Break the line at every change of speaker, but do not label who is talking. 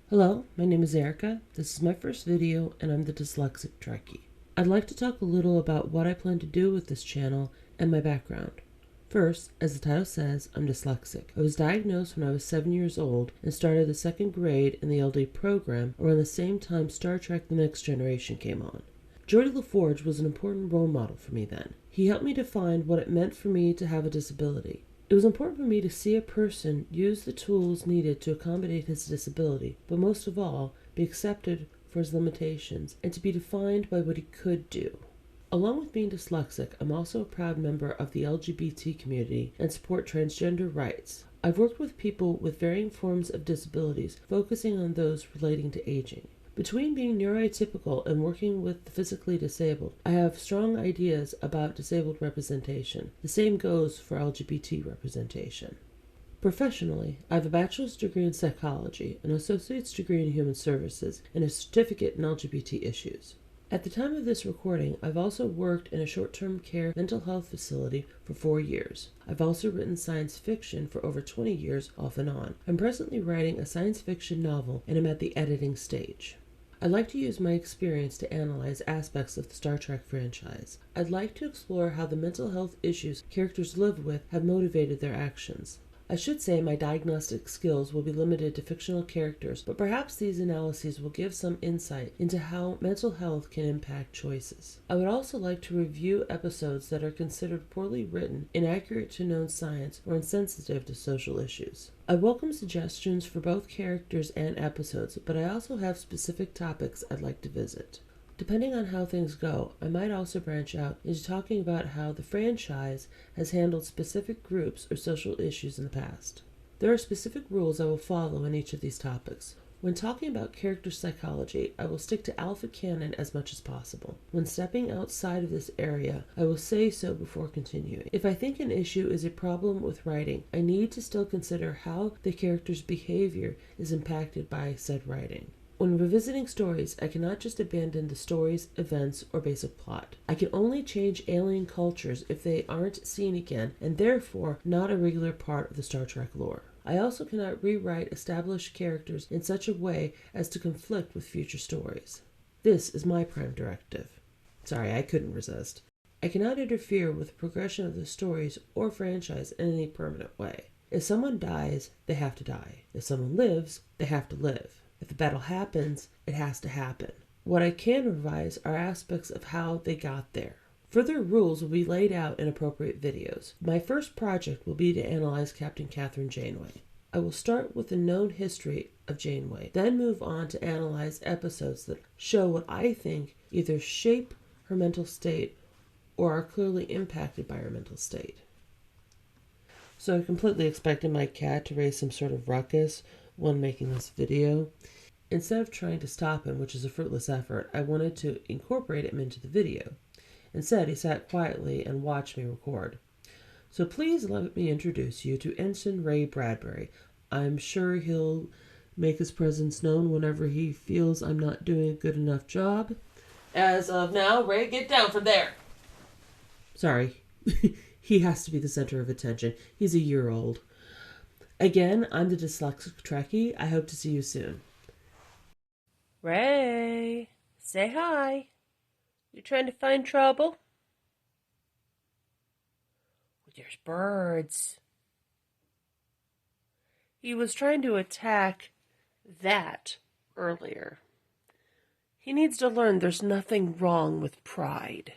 Hello, my name is Erica. This is my first video and I'm the Dyslexic Trekkie. I'd like to talk a little about what I plan to do with this channel and my background. First, as the title says, I'm dyslexic. I was diagnosed when I was 7 years old and started the second grade in the LD program around the same time Star Trek The Next Generation came on. Geordi LaForge was an important role model for me then. He helped me define what it meant for me to have a disability. It was important for me to see a person use the tools needed to accommodate his disability, but most of all, be accepted for his limitations and to be defined by what he could do. Along with being dyslexic, I'm also a proud member of the LGBT community and support transgender rights. I've worked with people with varying forms of disabilities, focusing on those relating to aging. Between being neurotypical and working with the physically disabled, I have strong ideas about disabled representation. The same goes for LGBT representation. Professionally, I have a bachelor's degree in psychology, an associate's degree in human services, and a certificate in LGBT issues. At the time of this recording, I've also worked in a short-term care mental health facility for 4 years. I've also written science fiction for over 20 years off and on. I'm presently writing a science fiction novel and I'm at the editing stage. I'd like to use my experience to analyze aspects of the Star Trek franchise. I'd like to explore how the mental health issues characters live with have motivated their actions. I should say my diagnostic skills will be limited to fictional characters, but perhaps these analyses will give some insight into how mental health can impact choices. I would also like to review episodes that are considered poorly written, inaccurate to known science, or insensitive to social issues. I welcome suggestions for both characters and episodes, but I also have specific topics I'd like to visit. Depending on how things go, I might also branch out into talking about how the franchise has handled specific groups or social issues in the past. There are specific rules I will follow in each of these topics. When talking about character psychology, I will stick to alpha canon as much as possible. When stepping outside of this area, I will say so before continuing. If I think an issue is a problem with writing, I need to still consider how the character's behavior is impacted by said writing. When revisiting stories, I cannot just abandon the story's events or basic plot. I can only change alien cultures if they aren't seen again and therefore not a regular part of the Star Trek lore. I also cannot rewrite established characters in such a way as to conflict with future stories. This is my prime directive. Sorry, I couldn't resist. I cannot interfere with the progression of the stories or franchise in any permanent way. If someone dies, they have to die. If someone lives, they have to live. If the battle happens, it has to happen. What I can revise are aspects of how they got there. Further rules will be laid out in appropriate videos. My first project will be to analyze Captain Kathryn Janeway. I will start with the known history of Janeway, then move on to analyze episodes that show what I think either shape her mental state or are clearly impacted by her mental state. So I completely expected my cat to raise some sort of ruckus when making this video. Instead of trying to stop him, which is a fruitless effort, I wanted to incorporate him into the video. Instead, he sat quietly and watched me record. So please let me introduce you to Ensign Ray Bradbury. I'm sure he'll make his presence known whenever he feels I'm not doing a good enough job. As of now, Ray, get down from there. Sorry. He has to be the center of attention. He's a year old. Again, I'm the Dyslexic Trekkie. I hope to see you soon. Ray, say hi. You trying to find trouble? There's birds. He was trying to attack that earlier. He needs to learn there's nothing wrong with pride.